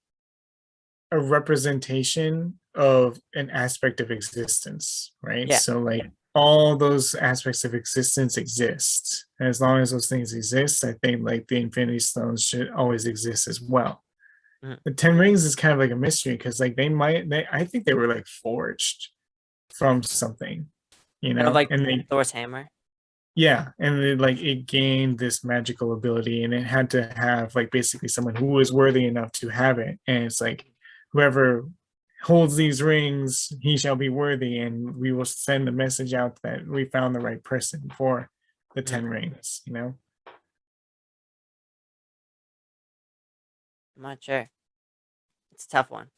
a representation of an aspect of existence, right? Yeah. So like all those aspects of existence exist. And as long as those things exist, I think like the Infinity Stones should always exist as well. Mhm. The Ten Rings is kind of like a mystery because like I think they were like forged from something, Kind of like and they Thor's hammer. yeah, and it gained this magical ability, and it had to have like basically someone who was worthy enough to have it. And it's like whoever holds these rings, he shall be worthy, and we will send the message out that we found the right person for the Mhm. Ten Rings. I'm not sure. It's a tough one.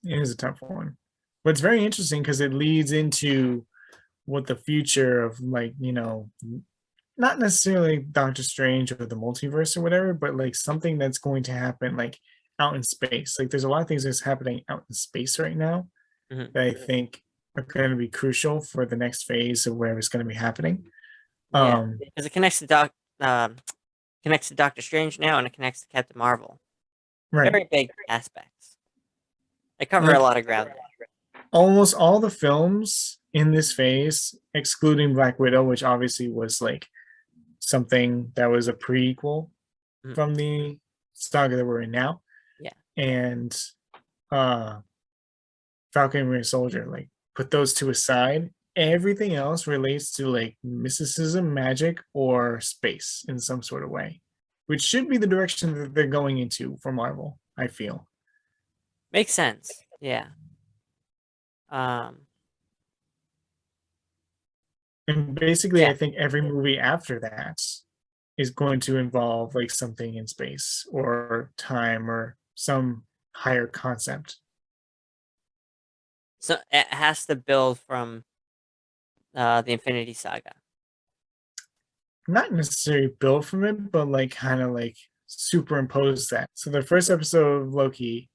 It is a tough one, but it's very interesting because it leads into what the future of like not necessarily Doctor Strange or the multiverse or whatever, but like something that's going to happen like out in space. Like there's a lot of things that's happening out in space right now Mhm. that I think are going to be crucial for the next phase of whatever's going to be happening. Yeah, Um, because it um, connects to Doctor Strange now, and it connects to Captain Marvel. right. Very big aspects. They cover a Like lot of ground there. almost all the films in this phase, excluding Black Widow, which obviously was like something that was a prequel Mhm. from the saga that we're in now, Yeah, and uh Falcon and Winter Soldier, like put those two aside. Everything else relates to like mysticism, magic, or space in some sort of way, which should be the direction that they're going into for Marvel, I feel. makes sense. Yeah. Um. And basically, I Yeah. think every movie after that is going to involve like something in space or time or some higher concept. So it has to build from the Infinity Saga. Not necessarily built from it, but like kind of like superimpose that. So the first episode of Loki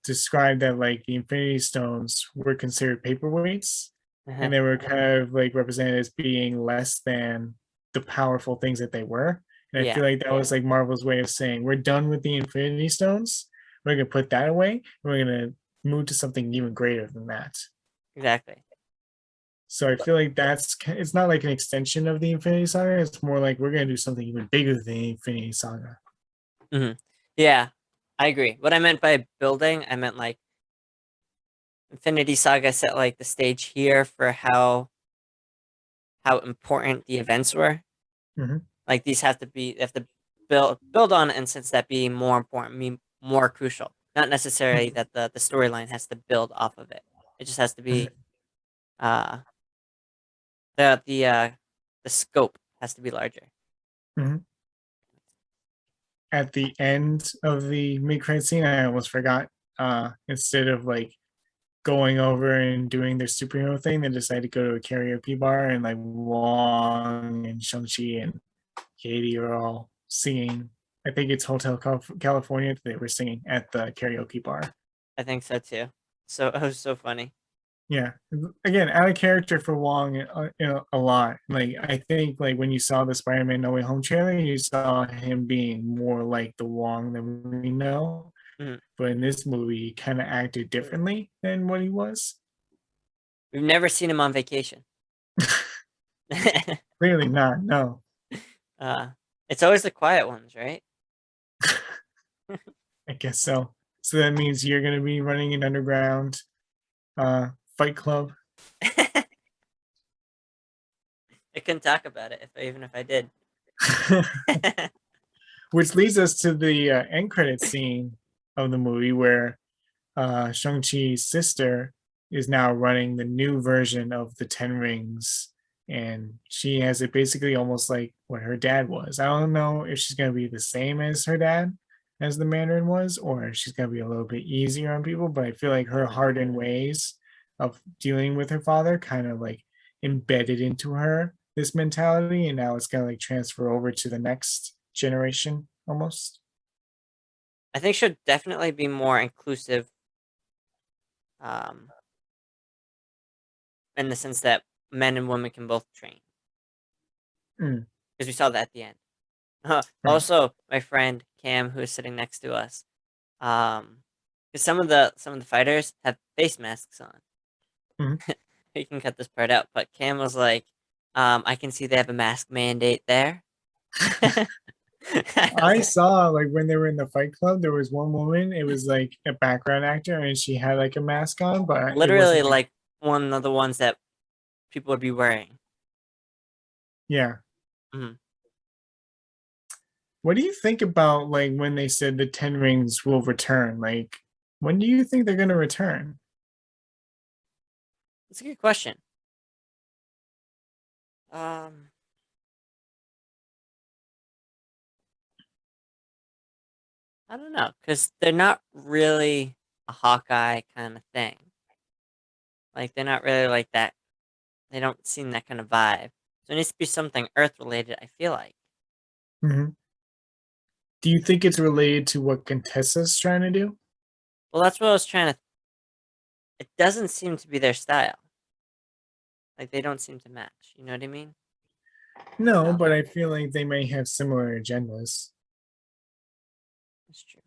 described that like the Infinity Stones were considered paperweights, Uh-huh. and they were kind of like represented as being less than the powerful things that they were. And I Yeah. feel like that was like Marvel's way of saying we're done with the Infinity Stones. We're gonna put that away. And we're gonna move to something even greater than that. Exactly. So I feel like it's not like an extension of the Infinity Saga. It's more like we're gonna do something even bigger than the Infinity Saga. Hmm. Yeah, I agree. What I meant by building, I meant like Infinity Saga set like the stage here for how important the events were. Mhm. Like these have to be, they have to build on it, and since that being more important, more crucial. Not necessarily Mhm. that the storyline has to build off of it. It just has to Mhm. be uh the the uh the scope has to be larger. Mhm. At the end of the mid-credit scene, I almost forgot. Instead of like going over and doing their superhero thing, they decided to go to a karaoke bar and like Wong and Shang-Chi and Katie are all singing. I think it's Hotel California. They were singing at the karaoke bar. I think so too. So it was so funny. Yeah, again, out of character for Wong, a lot. Like I think, like when you saw the Spider-Man No Way Home trailer, you saw him being more like the Wong that we know. Mhm. But in this movie, he kind of acted differently than what he was. We've never seen him on vacation. Clearly not. No, uh, it's always the quiet ones, right? I guess so. So that means you're gonna be running an underground fight club. I couldn't talk about it even if I did. Which leads us to the end credit scene of the movie where Shang-Chi's sister is now running the new version of the Ten Rings. And she has it basically almost like what her dad was. I don't know if she's going to be the same as her dad, as the Mandarin was, or if she's going to be a little bit easier on people. But I feel like her hardened ways of dealing with her father kind of like embedded into her this mentality. And now it's going to like transfer over to the next generation almost. I think should definitely be more inclusive, um, in the sense that men and women can both train, Mm, because we saw that at the end. right. Also, my friend Cam, who is sitting next to us, because some of the fighters have face masks on. Mhm. You can cut this part out, but Cam was like, "I can see they have a mask mandate there." I was I like, saw like when they were in the Fight Club, there was one woman. It was like a background actor, and she had like a mask on, but it literally wasn't like like one of the ones that people would be wearing. yeah. Mhm. What do you think about like when they said the Ten Rings will return? Like, when do you think they're gonna return? It's a good question. Um, I don't know, because they're not really a Hawkeye kind of thing. Like they're not really like that. They don't seem that kind of vibe. So it needs to be something Earth related. I feel like. Mhm. Do you think it's related to what Contessa's trying to do? Well, that's what I was trying to. It doesn't seem to be their style. Like they don't seem to match. You know what I mean? No, No, but I feel like they may have similar agendas. that's true.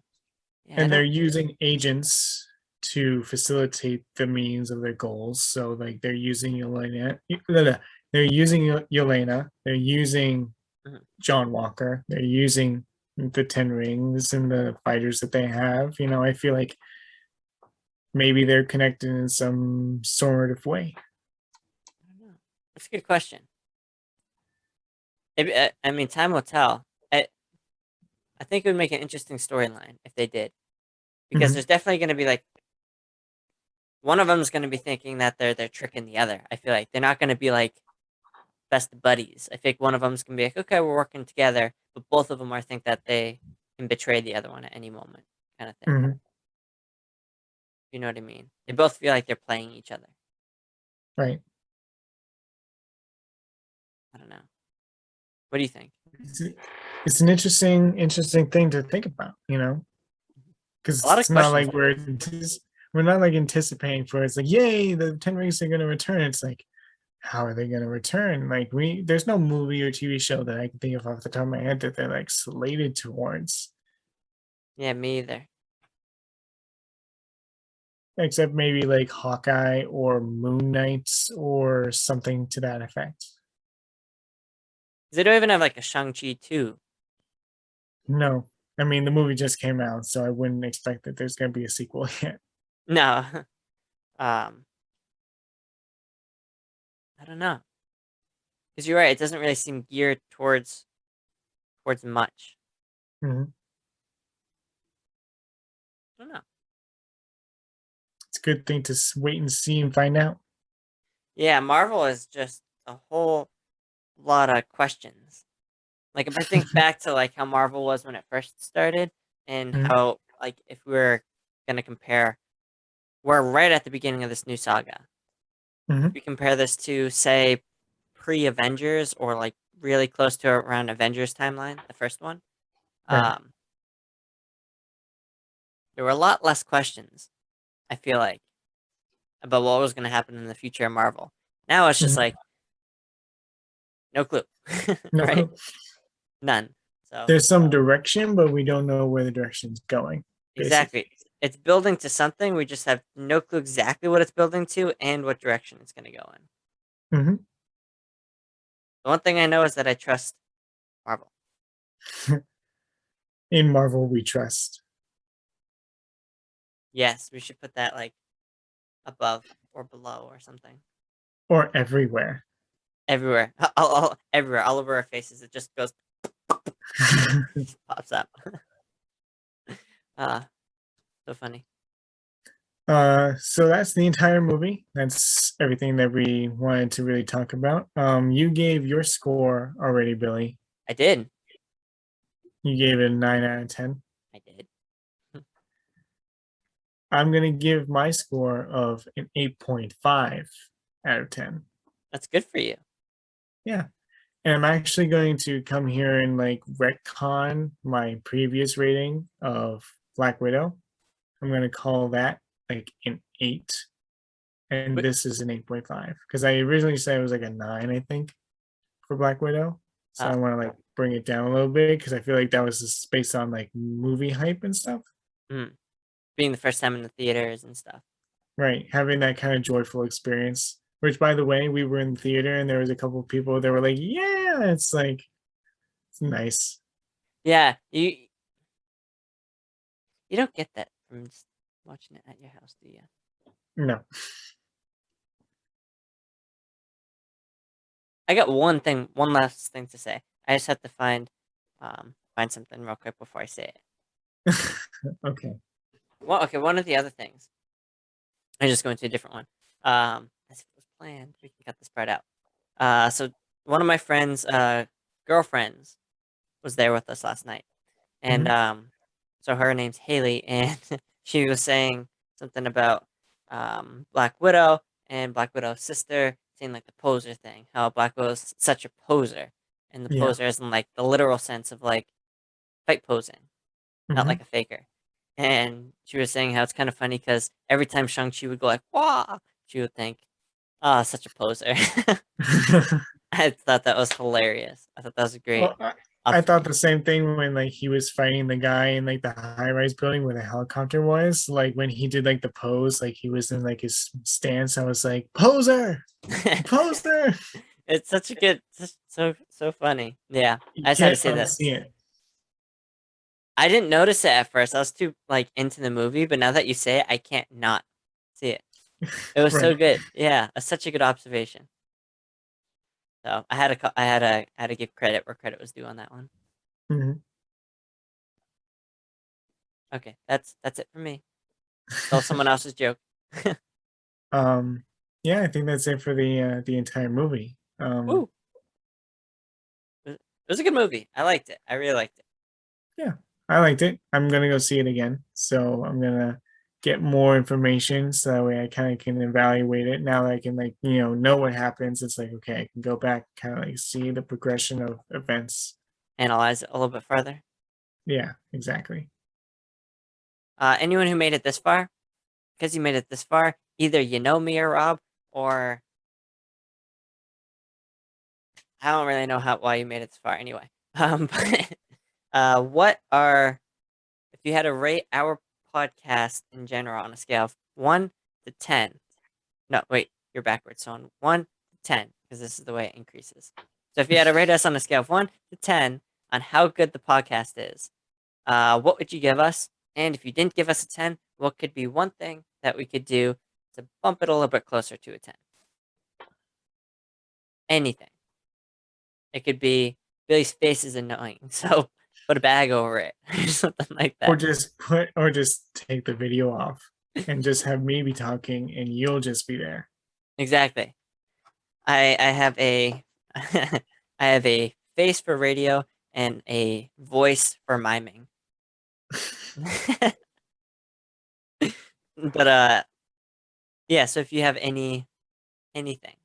Yeah, I And they're don't. using agents to facilitate the means of their goals. So like they're using Yelena, they're using Yelena, they're using Mhm. John Walker, they're using the Ten Rings and the fighters that they have. I feel like maybe they're connected in some sort of way. I don't know. That's a good question. I mean, time will tell. I think it would make an interesting storyline if they did, because Mhm. there's definitely going to be like one of them is going to be thinking that they're tricking the other. I feel like they're not going to be like best buddies. I think one of them's going to be like, okay, we're working together, but both of them are think that they can betray the other one at any moment, kind of thing. Mhm. You know what I mean? They both feel like they're playing each other. Right. I don't know. What do you think? It's, it's an interesting thing to think about, A lot because of it's not questions. like we're not like anticipating for it's like yay the Ten Rings are going to return. It's like how are they going to return? Like there's no movie or TV show that I can think of off the top of my head that they're like slated towards, Yeah, me either. except maybe like Hawkeye or Moon Knight or something to that effect. 'Cause they don't even have like a Shang-Chi 2. No, I mean the movie just came out, so I wouldn't expect that there's going to be a sequel yet. No. um, I don't know. Because you're right, it doesn't really seem geared towards towards much. Mhm. I don't know. It's a good thing to wait and see and find out. Yeah, Marvel is just a whole lot of questions. Like if I think back to like how Marvel was when it first started, and Mhm. how like if we were gonna compare, we're right at the beginning of this new saga. If Mhm. we compare this to say pre-Avengers or like really close to around Avengers timeline, the first one, Right. um, there were a lot less questions. I feel like about what was gonna happen in the future of Marvel. Now it's just Mhm. like no clue, No right? clue. None. So There's some direction, but we don't know where the direction's going. exactly. Basically. It's building to something. We just have no clue exactly what it's building to and what direction it's going to go in. Hmm. The one thing I know is that I trust Marvel. In Marvel, we trust, Yes, we should put that like above or below or something. or everywhere. Everywhere. Everywhere. All over our faces. It just goes, just pops up. Ah, so funny. So that's the entire movie. That's everything that we wanted to really talk about. You gave your score already, Billy. I did. You gave it a 9 out of 10. I did. I'm gonna give my score of an 8.5 out of 10. That's good for you. Yeah. And I'm actually going to come here and like retcon my previous rating of Black Widow. I'm gonna call that like an 8. And Wait, this is an 8.5. Because I originally said it was like a 9, I think, for Black Widow. So I uh, want to like bring it down a little bit because I feel like that was just based on like movie hype and stuff. mm, being the first time in the theaters and stuff. Right. Having that kind of joyful experience. Which by the way, we were in the theater and there was a couple of people that were like, yeah, it's like it's nice. Yeah, you don't get that from just watching it at your house, do you? No. I got one last thing to say. I just have to find something real quick before I say it. Okay. Well, okay, one of the other things. I just go into a different one. As if it was planned, we can cut this part out. So one of my friends' girlfriends was there with us last night, and Mhm. so her name's Haley, and she was saying something about Black Widow and Black Widow's sister saying like the poser thing, how Black Widow's such a poser, and the Yeah. poser is in like the literal sense of like fight posing, not Mhm. like a faker. And she was saying how it's kind of funny because every time Shang-Chi would go like "wah," she would think, "Ah, such a poser." I thought that was hilarious. I thought that was a great Well, I thought the observation. same thing when like he was fighting the guy in like the high-rise building where the helicopter was. Like when he did like the pose, like he was in like his stance. I was like, poser, poser. It's such a good, so funny. Yeah, You I just had to can't say that. unsee it. I didn't notice it at first. I was too like into the movie, but now that you say it, I can't not see it. It was so Right. good. Yeah, such a good observation. So I had to give credit where credit was due on that one. Mhm. Okay, that's it for me. Stole someone else's joke. um, yeah, I think that's it for the entire movie. Woo! It was a good movie. I liked it. I really liked it. Yeah, I liked it. I'm gonna go see it again. So I'm gonna get more information so that way I kind of can evaluate it. Now that I can like, know what happens. It's like, okay, I can go back, kind of like see the progression of events. Analyze it a little bit further. Yeah, exactly. Anyone who made it this far, because you made it this far, either you know me or Rob, or I don't really know why you made it this far anyway. But what are if you had to rate our podcast in general on a scale of 1 to 10? No, wait, you're backwards. So on 1 to 10, because this is the way it increases. So if you had to rate us on a scale of 1 to 10 on how good the podcast is, what would you give us? And if you didn't give us a 10, what could be one thing that we could do to bump it a little bit closer to a 10? Anything. It could be Billy's face is annoying, so put a bag over it or something like Or that. just take the video off and just have me be talking and you'll just be there. Exactly. I have a I have a face for radio and a voice for miming. But yeah, so if you have anything,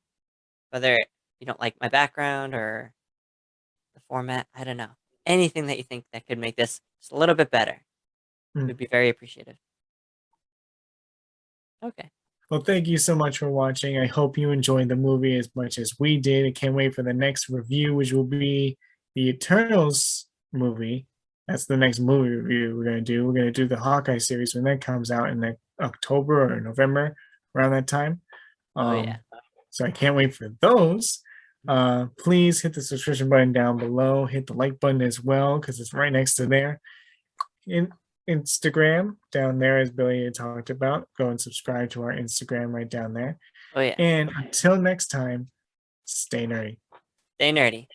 whether you don't like my background or the format, I don't know. Anything that you think that could make this just a little bit better, Mm. would be very appreciative. Okay. Well, thank you so much for watching. I hope you enjoyed the movie as much as we did. I can't wait for the next review, which will be the Eternals movie. That's the next movie review we're gonna do. We're gonna do the Hawkeye series when that comes out in October or November, around that time. Oh yeah. So I can't wait for those. Please hit the subscription button down below. Hit the like button as well because it's right next to there. In Instagram down there, as Billy had talked about, go and subscribe to our Instagram right down there. Oh yeah. And until next time, stay nerdy. Stay nerdy.